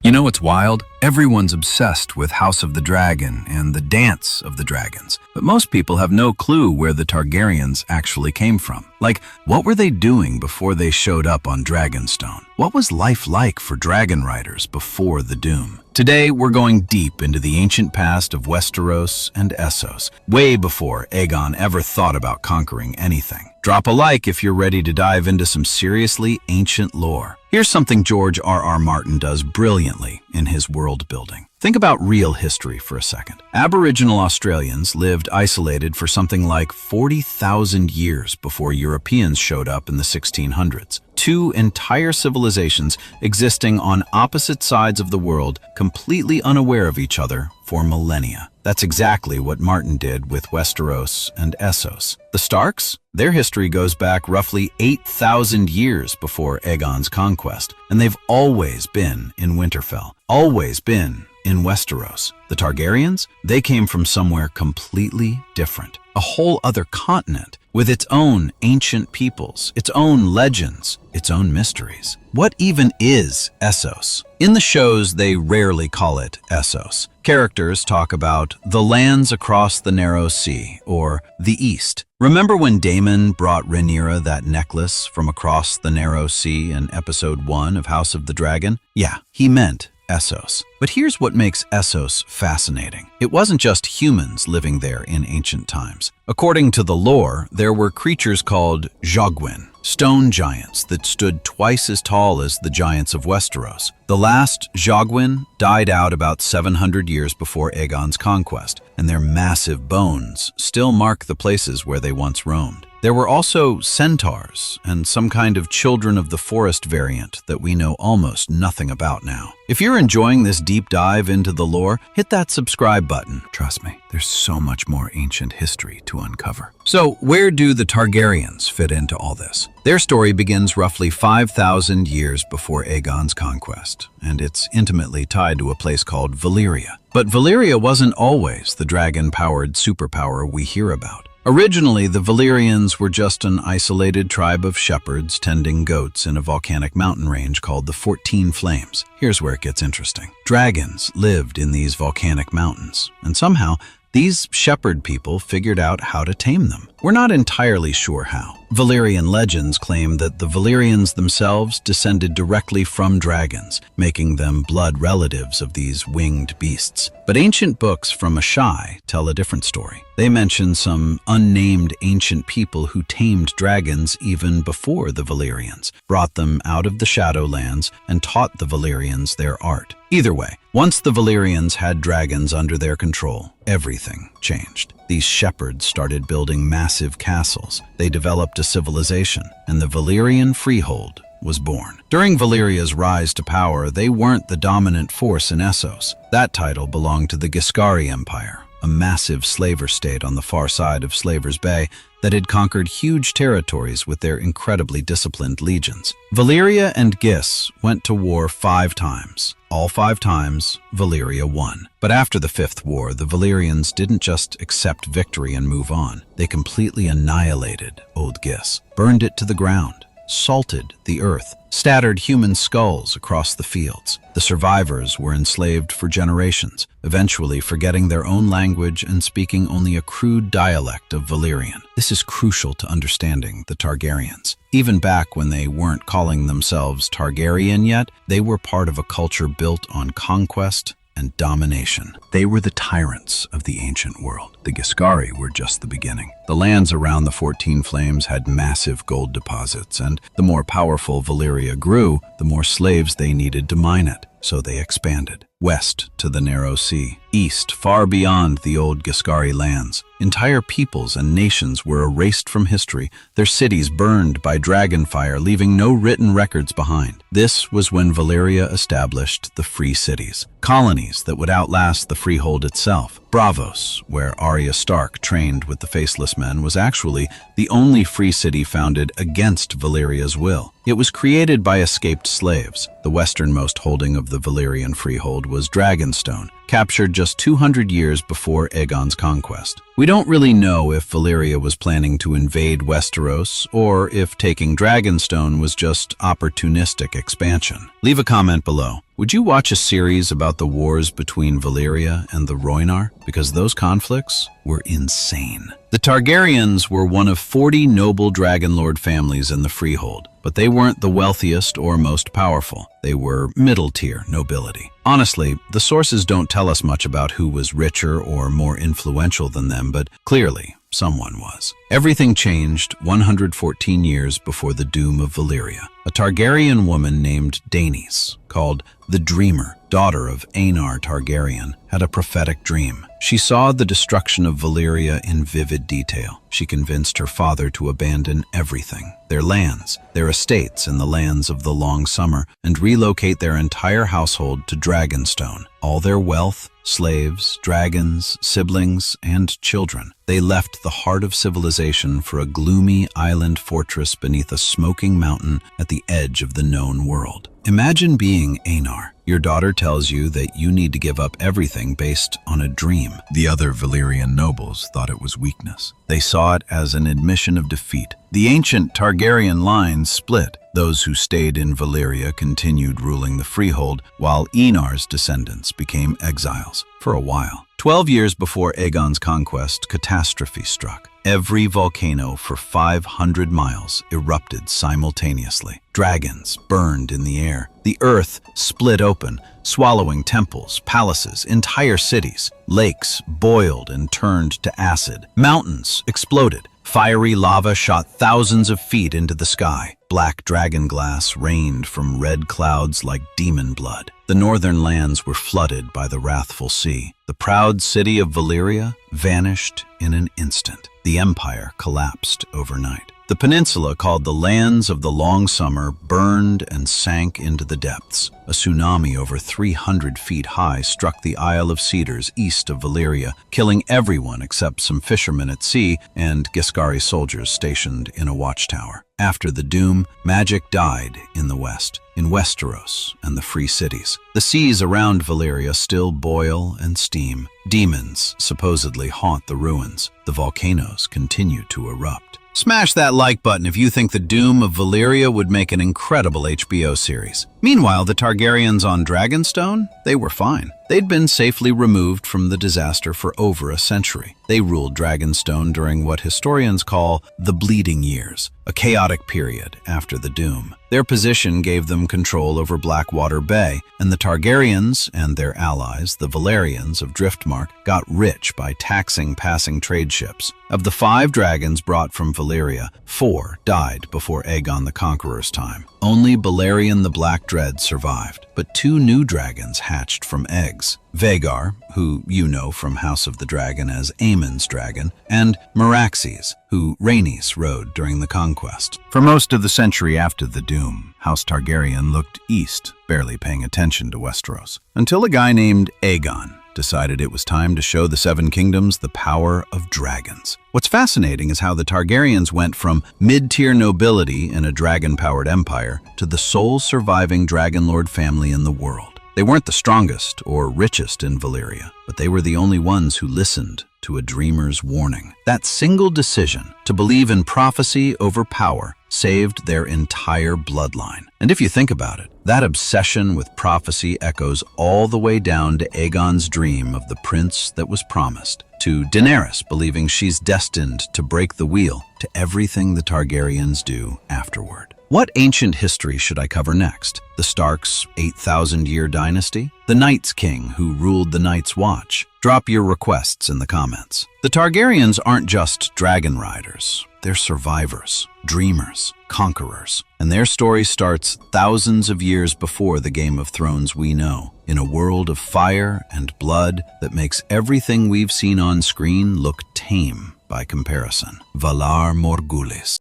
You know what's wild? Everyone's obsessed with House of the Dragon and the Dance of the Dragons, but most people have no clue where the Targaryens actually came from. Like, what were they doing before they showed up on Dragonstone? What was life like for dragon riders before the Doom? Today, we're going deep into the ancient past of Westeros and Essos, way before Aegon ever thought about conquering anything. Drop a like if you're ready to dive into some seriously ancient lore. Here's something George R.R. Martin does brilliantly in his world building. Think about real history for a second. Aboriginal Australians lived isolated for something like 40,000 years before Europeans showed up in the 1600s. Two entire civilizations existing on opposite sides of the world, completely unaware of each other for millennia. That's exactly what Martin did with Westeros and Essos. The Starks? Their history goes back roughly 8,000 years before Aegon's conquest, and they've always been in Winterfell, always been in Westeros. The Targaryens? They came from somewhere completely different, a whole other continent, with its own ancient peoples, its own legends, its own mysteries. What even is Essos? In the shows, they rarely call it Essos. Characters talk about the lands across the narrow sea, or the East. Remember when Daemon brought Rhaenyra that necklace from across the narrow sea in episode 1 of House of the Dragon? Yeah, he meant Essos. But here's what makes Essos fascinating. It wasn't just humans living there in ancient times. According to the lore, there were creatures called Jogwin, stone giants that stood twice as tall as the giants of Westeros. The last Jogwin died out about 700 years before Aegon's conquest, and their massive bones still mark the places where they once roamed. There were also centaurs and some kind of children of the forest variant that we know almost nothing about now. If you're enjoying this deep dive into the lore, hit that subscribe button. Trust me, there's so much more ancient history to uncover. So, where do the Targaryens fit into all this? Their story begins roughly 5,000 years before Aegon's conquest, and it's intimately tied to a place called Valyria. But Valyria wasn't always the dragon-powered superpower we hear about. Originally, the Valyrians were just an isolated tribe of shepherds tending goats in a volcanic mountain range called the 14 Flames. Here's where it gets interesting. Dragons lived in these volcanic mountains, and somehow, these shepherd people figured out how to tame them. We're not entirely sure how. Valyrian legends claim that the Valyrians themselves descended directly from dragons, making them blood relatives of these winged beasts. But ancient books from Ashai tell a different story. They mention some unnamed ancient people who tamed dragons even before the Valyrians, brought them out of the Shadowlands, and taught the Valyrians their art. Either way, once the Valyrians had dragons under their control, everything changed. These shepherds started building massive castles. They developed a civilization, and the Valyrian freehold was born. During Valyria's rise to power, they weren't the dominant force in Essos. That title belonged to the Giscari Empire, a massive slaver state on the far side of Slaver's Bay that had conquered huge territories with their incredibly disciplined legions. Valyria and Gis went to war 5 times. All 5 times, Valyria won. But after the 5th war, the Valyrians didn't just accept victory and move on. They completely annihilated Old Gis, burned it to the ground, salted the earth, scattered human skulls across the fields. The survivors were enslaved for generations, eventually forgetting their own language and speaking only a crude dialect of Valyrian. This is crucial to understanding the Targaryens. Even back when they weren't calling themselves Targaryen yet, they were part of a culture built on conquest and domination. They were the tyrants of the ancient world. The Giscari were just the beginning. The lands around the 14 Flames had massive gold deposits, and the more powerful Valyria grew, the more slaves they needed to mine it. So they expanded west to the narrow sea, east far beyond the old Giscari lands. Entire peoples and nations were erased from history, their cities burned by dragonfire, leaving no written records behind. This was when Valyria established the free cities, colonies that would outlast the freehold itself. Braavos, where Arya Stark trained with the Faceless Men, was actually the only free city founded against Valyria's will. It was created by escaped slaves. The westernmost holding of the Valyrian freehold was Dragonstone, captured just 200 years before Aegon's conquest. We don't really know if Valyria was planning to invade Westeros or if taking Dragonstone was just opportunistic expansion. Leave a comment below. Would you watch a series about the wars between Valyria and the Rhoynar? Because those conflicts were insane. The Targaryens were one of 40 noble dragonlord families in the Freehold, but they weren't the wealthiest or most powerful. They were middle-tier nobility. Honestly, the sources don't tell us much about who was richer or more influential than them, but clearly, someone was. Everything changed 114 years before the doom of Valyria. A Targaryen woman named Daenys, called the Dreamer, daughter of Aegon Targaryen, had a prophetic dream. She saw the destruction of Valyria in vivid detail. She convinced her father to abandon everything, their lands, their estates in the lands of the Long Summer, and relocate their entire household to Dragonstone. All their wealth, slaves, dragons, siblings, and children. They left the heart of civilization for a gloomy island fortress beneath a smoking mountain at the edge of the known world. Imagine being Aegon. Your daughter tells you that you need to give up everything based on a dream. The other Valyrian nobles thought it was weakness. They saw it as an admission of defeat. The ancient Targaryen line split. Those who stayed in Valyria continued ruling the Freehold, while Aegon's descendants became exiles for a while. 12 years before Aegon's conquest, catastrophe struck. Every volcano for 500 miles erupted simultaneously. Dragons burned in the air. The earth split open, swallowing temples, palaces, entire cities. Lakes boiled and turned to acid. Mountains exploded. Fiery lava shot thousands of feet into the sky. Black dragon glass rained from red clouds like demon blood. The northern lands were flooded by the wrathful sea. The proud city of Valyria vanished in an instant. The empire collapsed overnight. The peninsula, called the Lands of the Long Summer, burned and sank into the depths. A tsunami over 300 feet high struck the Isle of Cedars east of Valyria, killing everyone except some fishermen at sea and Giscari soldiers stationed in a watchtower. After the doom, magic died in the west, in Westeros and the free cities. The seas around Valyria still boil and steam. Demons supposedly haunt the ruins. The volcanoes continue to erupt. Smash that like button if you think the doom of Valyria would make an incredible HBO series. Meanwhile, the Targaryens on Dragonstone, they were fine. They'd been safely removed from the disaster for over a century. They ruled Dragonstone during what historians call the Bleeding Years, a chaotic period after the doom. Their position gave them control over Blackwater Bay, and the Targaryens and their allies, the Valyrians of Driftmark, got rich by taxing passing trade ships. Of the 5 dragons brought from Valyria, 4 died before Aegon the Conqueror's time. Only Balerion the Black Dread survived, but 2 new dragons hatched from eggs. Vhagar, who you know from House of the Dragon as Aemon's dragon, and Meraxes, who Rhaenys rode during the Conquest. For most of the century after the doom, House Targaryen looked east, barely paying attention to Westeros, until a guy named Aegon decided it was time to show the 7 kingdoms the power of dragons. What's fascinating is how the Targaryens went from mid-tier nobility in a dragon-powered empire to the sole surviving dragonlord family in the world. They weren't the strongest or richest in Valyria, but they were the only ones who listened to a dreamer's warning. That single decision to believe in prophecy over power saved their entire bloodline. And if you think about it, that obsession with prophecy echoes all the way down to Aegon's dream of the prince that was promised, to Daenerys believing she's destined to break the wheel, to everything the Targaryens do afterward. What ancient history should I cover next? The Starks' 8,000-year dynasty? The Night's King who ruled the Night's Watch? Drop your requests in the comments. The Targaryens aren't just dragon riders. They're survivors, dreamers, conquerors. And their story starts thousands of years before the Game of Thrones we know, in a world of fire and blood that makes everything we've seen on screen look tame by comparison. Valar Morghulis.